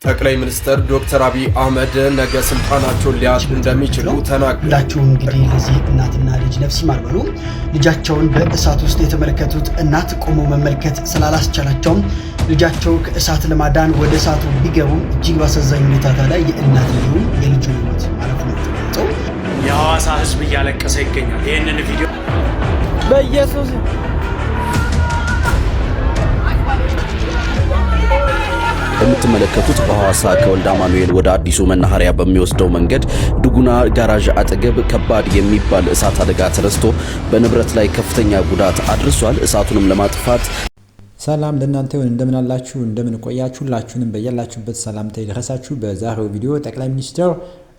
ጠቅላይ ሚኒስትር ዶክተር አብይ አህመድ ነገ ስልጣናቸውን ሊያጡ እንደሚችሉ ተናገሩ። ሁላችሁም እንግዲህ ለዚህ እናትና ልጅ ነፍስ ይማርበሉ ልጃቸውን በእሳት ውስጥ የተመለከቱት እናት ቆሞ መመልከት ስላላስቻላቸው ልጃቸው ከእሳት ለማዳን ወደ እሳቱ ቢገቡ እጅግ ባሳዛኝ ሁኔታ ታዲያ የእናት ልጁን የልጁ ሞት ማለት ነው ተገልጾ የሐዋሳ ህዝብ እያለቀሰ ይገኛል። ይሄንን ቪዲዮ በኢየሱስ የምትመለከቱት በሐዋሳ ከወልደ አማኑኤል ወደ አዲሱ መናኸሪያ በሚወስደው መንገድ ዱጉና ጋራዥ አጠገብ ከባድ የሚባል እሳት አደጋ ተነስቶ በንብረት ላይ ከፍተኛ ጉዳት አድርሷል። እሳቱንም ለማጥፋት ሰላም ለእናንተ ይሁን። እንደምን አላችሁ? እንደምን ቆያችሁ? ሁላችሁንም በያላችሁበት ሰላምታ ይድረሳችሁ። በዛሬው ቪዲዮ ጠቅላይ ሚኒስትር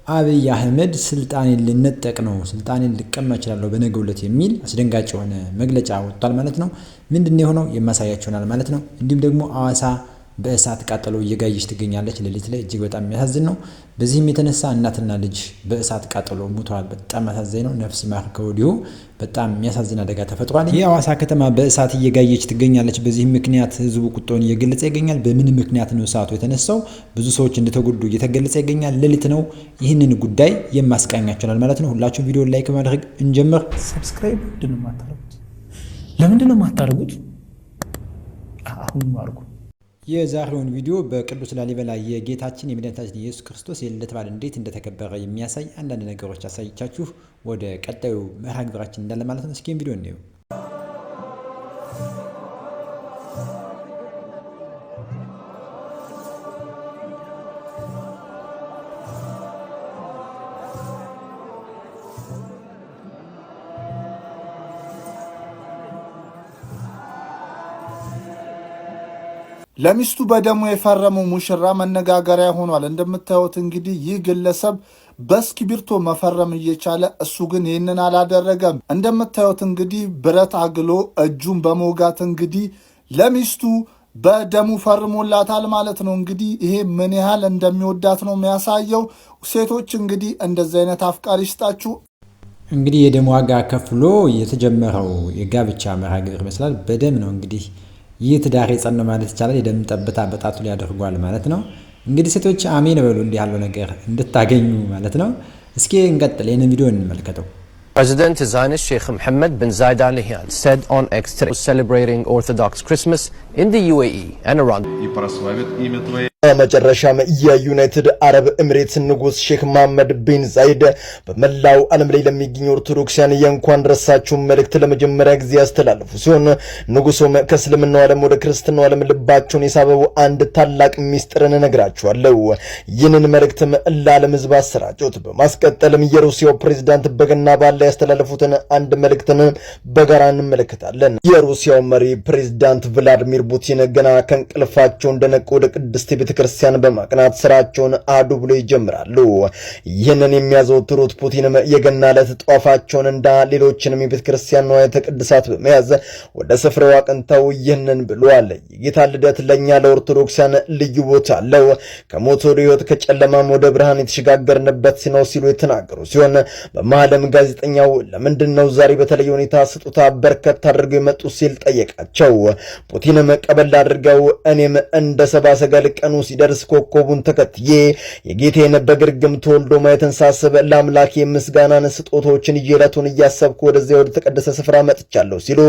አብይ አህመድ ስልጣኔን ልነጠቅ ነው፣ ስልጣኔን ልቀማ እችላለሁ በነገው ዕለት የሚል አስደንጋጭ የሆነ መግለጫ ወጥቷል ማለት ነው። ምንድነው የሆነው የማሳያችሁናል ማለት ነው። እንዲሁም ደግሞ ሐዋሳ በእሳት ቃጠሎ እየጋየች ትገኛለች። ሌሊት ላይ እጅግ በጣም የሚያሳዝን ነው። በዚህም የተነሳ እናትና ልጅ በእሳት ቃጠሎ ሞተዋል። በጣም አሳዛኝ ነው። ነፍስ ይማር ከወዲሁ። በጣም የሚያሳዝን አደጋ ተፈጥሯል። የሐዋሳ ከተማ በእሳት እየጋየች ትገኛለች። በዚህም ምክንያት ህዝቡ ቁጣውን እየገለጸ ይገኛል። በምን ምክንያት ነው እሳቱ የተነሳው? ብዙ ሰዎች እንደተጎዱ እየተገለጸ ይገኛል። ሌሊት ነው። ይህንን ጉዳይ የማስቃኛችኋል ማለት ነው። ሁላችሁም ቪዲዮ ላይክ ማድረግ እንጀምር። ሰብስክራይብ ምንድነው የማታደርጉት? ለምንድነው የማታደርጉት? አሁን አድርጉ። የዛሬውን ቪዲዮ በቅዱስ ላሊበላ የጌታችን የመድኃኒታችን ኢየሱስ ክርስቶስ የልደት በዓል እንዴት እንደተከበረ የሚያሳይ አንዳንድ ነገሮች አሳይቻችሁ ወደ ቀጣዩ መርሃ ግብራችን እንዳለ ማለት ነው። እስኪ ቪዲዮ እንየው። ለሚስቱ በደሙ የፈረመው ሙሽራ መነጋገሪያ ሆኗል። እንደምታዩት እንግዲህ ይህ ግለሰብ በእስክሪብቶ መፈረም እየቻለ እሱ ግን ይህንን አላደረገም። እንደምታዩት እንግዲህ ብረት አግሎ እጁን በመውጋት እንግዲህ ለሚስቱ በደሙ ፈርሞላታል ማለት ነው። እንግዲህ ይሄ ምን ያህል እንደሚወዳት ነው የሚያሳየው። ሴቶች እንግዲህ እንደዚህ አይነት አፍቃሪ ይስጣችሁ። እንግዲህ የደም ዋጋ ከፍሎ የተጀመረው የጋብቻ መርሃ ግብር ይመስላል። በደም ነው እንግዲህ ይህ ትዳር የጸና ማለት ይቻላል። የደም ጠብታ በጣቱ ላይ ያደርጓል ማለት ነው። እንግዲህ ሴቶች አሜን በሉ እንዲህ ያለው ነገር እንድታገኙ ማለት ነው። እስኪ እንቀጥል፣ ይህንን ቪዲዮ እንመልከተው። President Zionist Sheikh Mohammed bin Zayed Al Nahyan said on X celebrating Orthodox Christmas in the UAE and around. በመጨረሻም የዩናይትድ አረብ ኤሚሬትስ ንጉስ ሼክ መሐመድ ቢን ዛይድ በመላው ዓለም ላይ ለሚገኙ ኦርቶዶክሳውያን የእንኳን ደረሳችሁ መልእክት ለመጀመሪያ ጊዜ ያስተላለፉ ሲሆን ንጉሱም ከእስልምናው ዓለም ወደ ክርስትናው ዓለም ልባቸውን የሳበው አንድ ታላቅ ሚስጥርን እነግራችኋለሁ። ይህንን መልእክትም ለዓለም ሕዝብ አሰራጩት። በማስቀጠልም የሩሲያው ፕሬዝዳንት በገና በዓል ላይ ያስተላለፉትን አንድ መልእክትን በጋራ እንመለከታለን። የሩሲያው መሪ ፕሬዝዳንት ቭላዲሚር ፑቲን ገና ከእንቅልፋቸው እንደነቁ ወደ ቅድስት ቤተክርስቲያን በማቅናት ስራቸውን አዱ ብሎ ይጀምራሉ። ይህንን የሚያዘወትሩት ፑቲንም የገና ዕለት ጧፋቸውን እንዳ ሌሎችንም የቤተክርስቲያን ንዋያተ ቅድሳት በመያዝ ወደ ስፍራው አቅንተው ይህንን ብለዋል። የጌታ ልደት ለኛ ለኦርቶዶክሳን ልዩ ቦታ አለው። ከሞት ወደ ሕይወት ከጨለማም ወደ ብርሃን የተሸጋገርንበት ነው ሲሉ የተናገሩ ሲሆን በመሃልም ጋዜጠኛው ለምንድነው ዛሬ በተለየ ሁኔታ ስጦታ በርከት አድርገው የመጡ ሲል ጠየቃቸው። ፑቲንም ቀበል አድርገው እኔም እንደ ሰባ ሰገል ቀኑ ሲደርስ ኮከቡን ተከትዬ የጌቴን በግርግም ተወልዶ ማየትን ሳስብ ለአምላክ የምስጋናን ስጦታዎችን ይዤለቱን እያሰብኩ ወደዚያ ወደ ተቀደሰ ስፍራ መጥቻለሁ ሲሉ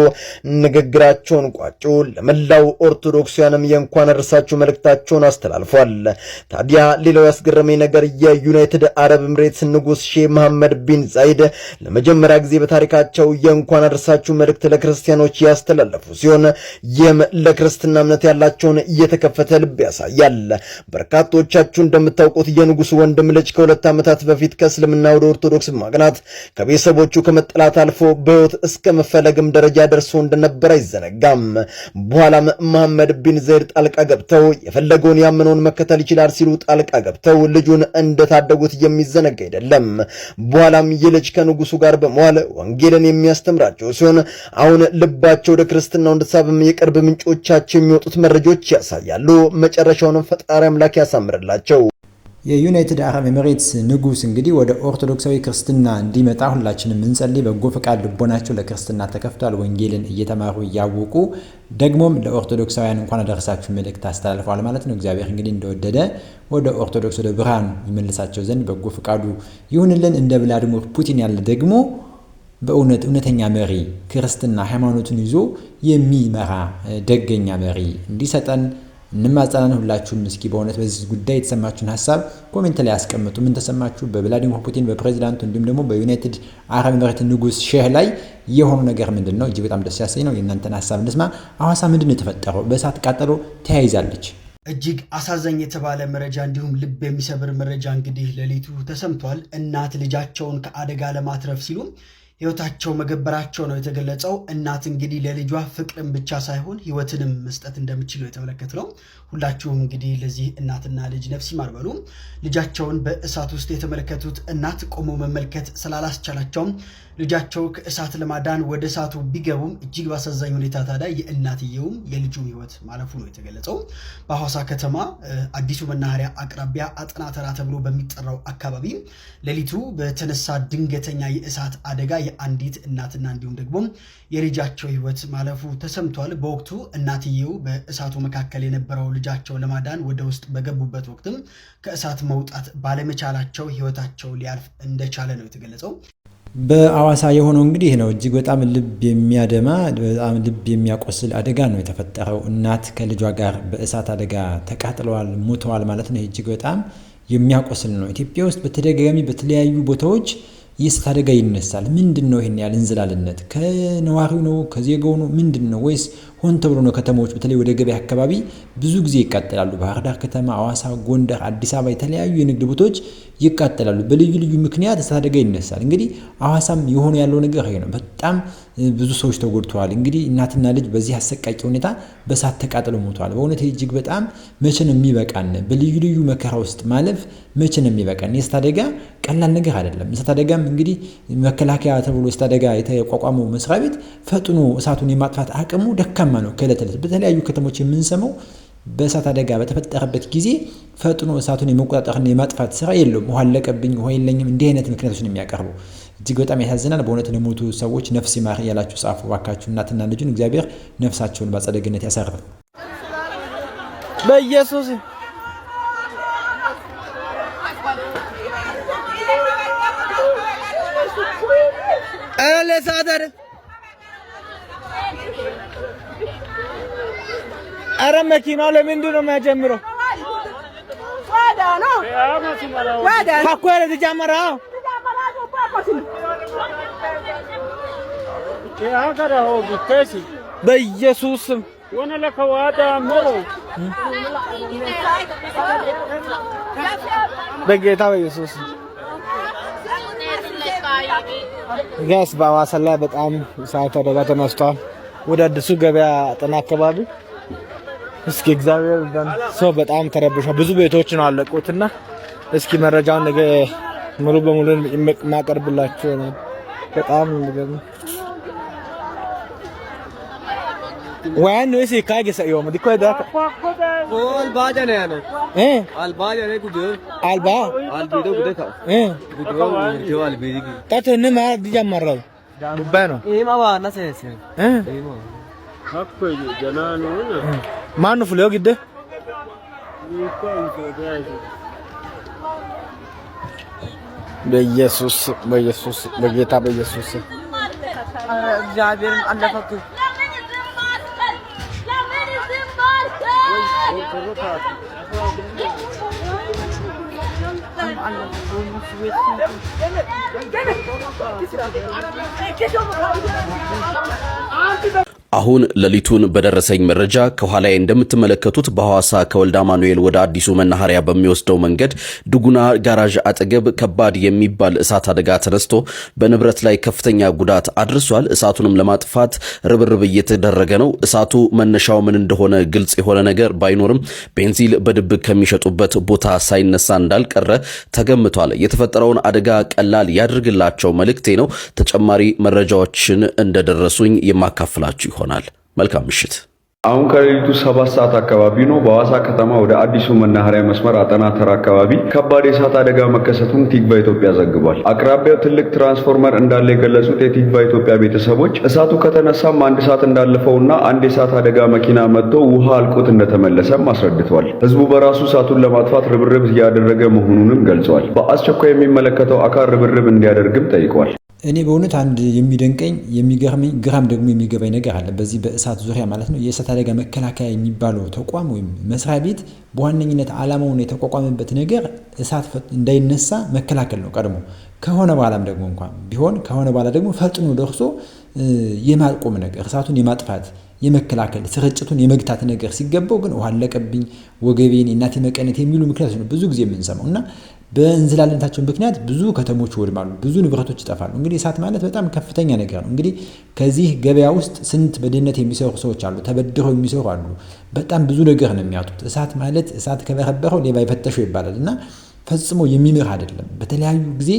ንግግራቸውን ቋጩ። ለመላው ኦርቶዶክሳውያንም የእንኳን አደረሳችሁ መልእክታቸውን አስተላልፏል። ታዲያ ሌላው ያስገረመኝ ነገር የዩናይትድ አረብ ኤሚሬትስ ንጉስ ሼህ መሐመድ ቢን ዛይድ ለመጀመሪያ ጊዜ በታሪካቸው የእንኳን አደረሳችሁ መልእክት ለክርስቲያኖች ያስተላለፉ ሲሆን ይህም ለክርስትና እምነት ያላቸውን እየተከፈተ ልብ ያሳያል። በርካቶቻችሁ እንደምታውቁት የንጉስ ወንድም ልጅ ከሁለት ዓመታት በፊት ከእስልምና ወደ ኦርቶዶክስ ማግናት ከቤተሰቦቹ ከመጠላት አልፎ በሕይወት እስከ መፈለግም ደረጃ ደርሶ እንደነበር አይዘነጋም። በኋላም መሐመድ ቢን ዘይድ ጣልቃ ገብተው የፈለገውን ያመነውን መከተል ይችላል ሲሉ ጣልቃ ገብተው ልጁን እንደታደጉት የሚዘነጋ አይደለም። በኋላም የልጅ ከንጉሱ ጋር በመዋል ወንጌልን የሚያስተምራቸው ሲሆን አሁን ልባቸው ወደ ክርስትናው እንደተሳበም የቅርብ ምንጮቻቸው የሚወጡት መረጃዎች ያሳያሉ። መጨረሻውን ፈጣሪ አምላክ ያሳምርላቸው። የዩናይትድ አረብ ኤሚሬትስ ንጉስ እንግዲህ ወደ ኦርቶዶክሳዊ ክርስትና እንዲመጣ ሁላችንም እንጸልይ። በጎ ፈቃድ ልቦናቸው ለክርስትና ተከፍቷል። ወንጌልን እየተማሩ እያወቁ ደግሞም ለኦርቶዶክሳውያን እንኳን አደረሳችሁ መልእክት አስተላልፈዋል ማለት ነው። እግዚአብሔር እንግዲህ እንደወደደ ወደ ኦርቶዶክስ ወደ ብርሃን ይመልሳቸው ዘንድ በጎ ፈቃዱ ይሁንልን። እንደ ቭላዲሚር ፑቲን ያለ ደግሞ በእውነተኛ መሪ ክርስትና ሃይማኖቱን ይዞ የሚመራ ደገኛ መሪ እንዲሰጠን እንማጸናለን። ሁላችሁም እስኪ በእውነት በዚህ ጉዳይ የተሰማችሁን ሐሳብ ኮሜንት ላይ አስቀምጡ። ምን ተሰማችሁ? በቭላዲሚር ፑቲን በፕሬዝዳንቱ እንዲሁም ደግሞ በዩናይትድ አረብ ኤሚሬት ንጉስ ሼህ ላይ የሆኑ ነገር ምንድነው? እጅግ በጣም ደስ ያሰኝ ነው። የእናንተን ሐሳብ እንስማ። ሐዋሳ ምንድነው የተፈጠረው? በእሳት ቃጠሎ ተያይዛለች። እጅግ አሳዛኝ የተባለ መረጃ እንዲሁም ልብ የሚሰብር መረጃ እንግዲህ ሌሊቱ ተሰምቷል። እናት ልጃቸውን ከአደጋ ለማትረፍ ሲሉ ህይወታቸው መገበራቸው ነው የተገለጸው። እናት እንግዲህ ለልጇ ፍቅርን ብቻ ሳይሆን ህይወትንም መስጠት እንደምትችል ነው የተመለከትነው። ሁላችሁም እንግዲህ ለዚህ እናትና ልጅ ነፍስ ይማር በሉ። ልጃቸውን በእሳት ውስጥ የተመለከቱት እናት ቆሞ መመልከት ስላላስቻላቸውም ልጃቸው ከእሳት ለማዳን ወደ እሳቱ ቢገቡም እጅግ ባሳዛኝ ሁኔታ ታዲያ የእናትየውም የልጁም ህይወት ማለፉ ነው የተገለጸው። በሐዋሳ ከተማ አዲሱ መናኸሪያ አቅራቢያ አጥና ተራ ተብሎ በሚጠራው አካባቢ ሌሊቱ በተነሳ ድንገተኛ የእሳት አደጋ የአንዲት እናትና እንዲሁም ደግሞ የልጃቸው ህይወት ማለፉ ተሰምቷል። በወቅቱ እናትየው በእሳቱ መካከል የነበረው ልጃቸው ለማዳን ወደ ውስጥ በገቡበት ወቅትም ከእሳት መውጣት ባለመቻላቸው ህይወታቸው ሊያልፍ እንደቻለ ነው የተገለጸው። በሐዋሳ የሆነው እንግዲህ ነው እጅግ በጣም ልብ የሚያደማ በጣም ልብ የሚያቆስል አደጋ ነው የተፈጠረው። እናት ከልጇ ጋር በእሳት አደጋ ተቃጥለዋል፣ ሞተዋል ማለት ነው። እጅግ በጣም የሚያቆስል ነው። ኢትዮጵያ ውስጥ በተደጋጋሚ በተለያዩ ቦታዎች የእሳት አደጋ ይነሳል። ምንድነው ይሄን ያህል እንዝላልነት? ከነዋሪው ነው ከዜጋው ነው ምንድነው? ወይስ ሆን ተብሎ ነው? ከተሞች በተለይ ወደ ገበያ አካባቢ ብዙ ጊዜ ይቃጠላሉ። ባህር ዳር ከተማ፣ ሐዋሳ፣ ጎንደር፣ አዲስ አበባ የተለያዩ የንግድ ቦታዎች ይቃጠላሉ። በልዩ ልዩ ምክንያት እሳት አደጋ ይነሳል። እንግዲህ ሐዋሳም የሆነ ያለው ነገር ይሄ ነው። በጣም ብዙ ሰዎች ተጎድተዋል። እንግዲህ እናትና ልጅ በዚህ አሰቃቂ ሁኔታ በእሳት ተቃጥለው ሞተዋል። በእውነት እጅግ በጣም መቼ ነው የሚበቃን? በልዩ ልዩ መከራ ውስጥ ማለፍ መቼ ነው የሚበቃን? የእሳት አደጋ ቀላል ነገር አይደለም። የእሳት አደጋም እንግዲህ መከላከያ ተብሎ የእሳት አደጋ የተቋቋመው መስሪያ ቤት ፈጥኖ እሳቱን የማጥፋት አቅሙ ደካማ ነው። ከዕለት ዕለት በተለያዩ ከተሞች የምንሰማው በእሳት አደጋ በተፈጠረበት ጊዜ ፈጥኖ እሳቱን የመቆጣጠርና የማጥፋት ስራ የለውም። ውሃ አለቀብኝ፣ ውሃ የለኝም፣ እንዲህ አይነት ምክንያቶች ነው የሚያቀርቡ። እጅግ በጣም ያሳዝናል። በእውነት ለሞቱ ሰዎች ነፍስ ይማር ያላችሁ ጻፉ ባካችሁ። እናትና ልጁን እግዚአብሔር ነፍሳቸውን በአጸደ ገነት ያሳርፍ በኢየሱስ ለሳደር አረ መኪናው ለምንድን ነው የሚያጀምረው? በኢየሱስ ስም በጌታ በኢየሱስ ጋስ በሐዋሳ ላይ በጣም እሳት አደጋ ተነስቷል። ወደ አዲሱ ገበያ አጥና አካባቢ እስኪ እግዚአብሔር ሰው በጣም ተረብሿል። ብዙ ቤቶች ነው አለቁትና እስኪ መረጃውን ነገ ሙሉ በሙሉ ማቀርብላችሁ ነው። በጣም የሚገርም ወያን ነው። እሺ ካገ ሰው ዲኮ ዳ አልባጃ ነው ያለው አልባጃ ነው ጉድ አልባ አልቢዶ ጉደታ ጉዶ አልቢዲ ታተነ ማ ዲጃማራው ዱባይ ነው ኢማባ ናሰሰ አኮ ጀናኑ ማኑ ፍለው ግደ በኢየሱስ በጌታ በኢየሱስ እግዚአብሔርን አለፈኩ አሁን ሌሊቱን በደረሰኝ መረጃ ከኋላዬ እንደምትመለከቱት በሐዋሳ ከወልደ አማኑኤል ወደ አዲሱ መናኸሪያ በሚወስደው መንገድ ዱጉና ጋራዥ አጠገብ ከባድ የሚባል እሳት አደጋ ተነስቶ በንብረት ላይ ከፍተኛ ጉዳት አድርሷል። እሳቱንም ለማጥፋት ርብርብ እየተደረገ ነው። እሳቱ መነሻው ምን እንደሆነ ግልጽ የሆነ ነገር ባይኖርም ቤንዚል በድብቅ ከሚሸጡበት ቦታ ሳይነሳ እንዳልቀረ ተገምቷል። የተፈጠረውን አደጋ ቀላል ያድርግላቸው መልእክቴ ነው። ተጨማሪ መረጃዎችን እንደደረሱኝ የማካፍላችሁ ይሆናል። መልካም ምሽት። አሁን ከሌሊቱ 7 ሰዓት አካባቢ ነው። በሐዋሳ ከተማ ወደ አዲሱ መናኸሪያ መስመር አጠና ተራ አካባቢ ከባድ የእሳት አደጋ መከሰቱን ቲግባ ኢትዮጵያ ዘግቧል። አቅራቢያው ትልቅ ትራንስፎርመር እንዳለ የገለጹት የቲግባ ኢትዮጵያ ቤተሰቦች እሳቱ ከተነሳም 1 ሰዓት እንዳለፈውና አንድ የእሳት አደጋ መኪና መጥቶ ውሃ አልቆት እንደተመለሰም አስረድቷል። ህዝቡ በራሱ እሳቱን ለማጥፋት ርብርብ እያደረገ መሆኑንም ገልጿል። በአስቸኳይ የሚመለከተው አካል ርብርብ እንዲያደርግም ጠይቋል። እኔ በእውነት አንድ የሚደንቀኝ የሚገርመኝ ግራም ደግሞ የሚገባኝ ነገር አለ። በዚህ በእሳት ዙሪያ ማለት ነው የእሳት አደጋ መከላከያ የሚባለው ተቋም ወይም መስሪያ ቤት በዋነኝነት ዓላማውን የተቋቋመበት ነገር እሳት እንዳይነሳ መከላከል ነው። ቀድሞ ከሆነ በኋላም ደግሞ እንኳን ቢሆን ከሆነ በኋላ ደግሞ ፈጥኖ ደርሶ የማቆም ነገር እሳቱን የማጥፋት የመከላከል ስርጭቱን የመግታት ነገር ሲገባው ግን ውሃ አለቀብኝ ወገቤን እናቴ መቀነት የሚሉ ምክንያቶች ነው ብዙ ጊዜ የምንሰማው እና በእንዝላልነታቸው ምክንያት ብዙ ከተሞች ወድማሉ፣ ብዙ ንብረቶች ይጠፋሉ። እንግዲህ እሳት ማለት በጣም ከፍተኛ ነገር ነው። እንግዲህ ከዚህ ገበያ ውስጥ ስንት በድህነት የሚሰሩ ሰዎች አሉ፣ ተበድረው የሚሰሩ አሉ። በጣም ብዙ ነገር ነው የሚያጡት። እሳት ማለት እሳት ከበረበረው ሌባ ይፈተሸው ይባላል እና ፈጽሞ የሚምር አይደለም። በተለያዩ ጊዜ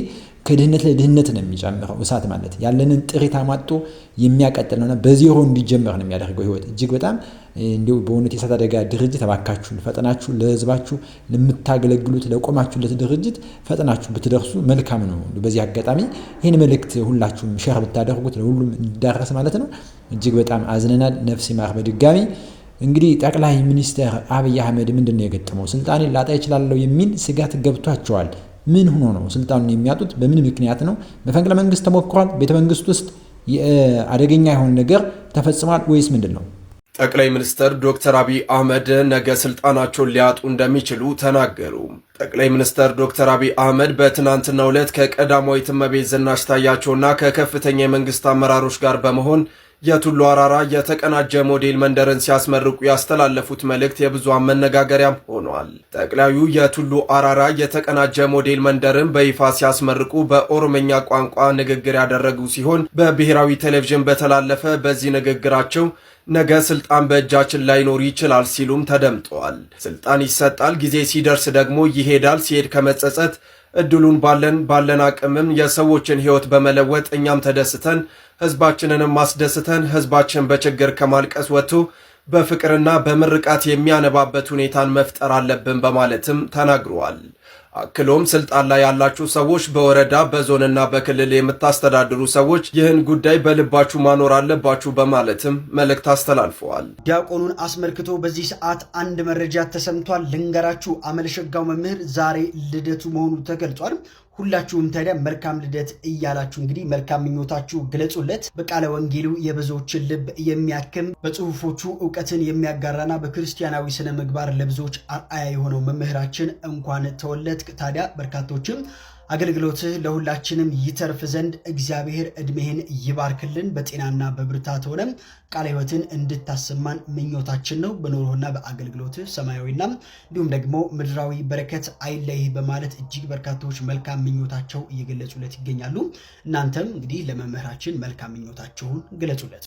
ከድህነት ላይ ድህነት ነው የሚጨምረው። እሳት ማለት ያለንን ጥሪት አማጦ የሚያቀጥል ነውና በዜሮ እንዲጀመር ነው የሚያደርገው ህይወት። እጅግ በጣም እንዲሁ በእውነት የእሳት አደጋ ድርጅት ተባካችሁ ፈጠናችሁ ለህዝባችሁ ለምታገለግሉት ለቆማችሁለት ድርጅት ፈጠናችሁ ብትደርሱ መልካም ነው። በዚህ አጋጣሚ ይህን መልእክት ሁላችሁም ሼር ብታደርጉት ለሁሉም እንዲዳረስ ማለት ነው። እጅግ በጣም አዝነናል። ነፍስ ይማር በድጋሚ። እንግዲህ ጠቅላይ ሚኒስትር አብይ አህመድ ምንድነው የገጠመው? ስልጣኔን ላጣ ይችላል የሚል ስጋት ገብቷቸዋል። ምን ሆኖ ነው ስልጣኑን የሚያጡት? በምን ምክንያት ነው? መፈንቅለ መንግስት ተሞክሯል? ቤተ መንግስት ውስጥ አደገኛ የሆነ ነገር ተፈጽሟል ወይስ ምንድነው? ጠቅላይ ሚኒስትር ዶክተር አብይ አህመድ ነገ ስልጣናቸውን ሊያጡ እንደሚችሉ ተናገሩ። ጠቅላይ ሚኒስትር ዶክተር አብይ አህመድ በትናንትናው ዕለት ከቀዳማዊት እመቤት ዝናሽ ታያቸውና ከከፍተኛ የመንግስት አመራሮች ጋር በመሆን የቱሉ አራራ የተቀናጀ ሞዴል መንደርን ሲያስመርቁ ያስተላለፉት መልእክት የብዙሃን መነጋገሪያም ሆኗል። ጠቅላዩ የቱሉ አራራ የተቀናጀ ሞዴል መንደርን በይፋ ሲያስመርቁ በኦሮምኛ ቋንቋ ንግግር ያደረጉ ሲሆን በብሔራዊ ቴሌቪዥን በተላለፈ በዚህ ንግግራቸው ነገ ስልጣን በእጃችን ላይኖር ይችላል ሲሉም ተደምጠዋል። ስልጣን ይሰጣል፣ ጊዜ ሲደርስ ደግሞ ይሄዳል። ሲሄድ ከመጸጸት እድሉን ባለን አቅምም የሰዎችን ህይወት በመለወጥ እኛም ተደስተን ህዝባችንንም ማስደስተን ህዝባችን በችግር ከማልቀስ ወጥቶ በፍቅርና በምርቃት የሚያነባበት ሁኔታን መፍጠር አለብን በማለትም ተናግረዋል። አክሎም ስልጣን ላይ ያላችሁ ሰዎች በወረዳ በዞንና በክልል የምታስተዳድሩ ሰዎች ይህን ጉዳይ በልባችሁ ማኖር አለባችሁ በማለትም መልእክት አስተላልፈዋል። ዲያቆኑን አስመልክቶ በዚህ ሰዓት አንድ መረጃ ተሰምቷል። ልንገራችሁ። አመለሸጋው መምህር ዛሬ ልደቱ መሆኑ ተገልጿል። ሁላችሁም ታዲያ መልካም ልደት እያላችሁ እንግዲህ መልካም ምኞታችሁ ግለጹለት። በቃለ ወንጌሉ የብዙዎችን ልብ የሚያክም በጽሁፎቹ እውቀትን የሚያጋራና በክርስቲያናዊ ስነ ምግባር ለብዙዎች አርአያ የሆነው መምህራችን እንኳን ተወለድክ። ታዲያ በርካቶችም አገልግሎትህ ለሁላችንም ይተርፍ ዘንድ እግዚአብሔር እድሜህን ይባርክልን፣ በጤናና በብርታት ሆነ ቃለ ሕይወትን እንድታሰማን ምኞታችን ነው። በኖርህና በአገልግሎትህ ሰማያዊና እንዲሁም ደግሞ ምድራዊ በረከት አይለይህ በማለት እጅግ በርካቶች መልካም ምኞታቸው እየገለጹለት ይገኛሉ። እናንተም እንግዲህ ለመምህራችን መልካም ምኞታችሁን ግለጹለት።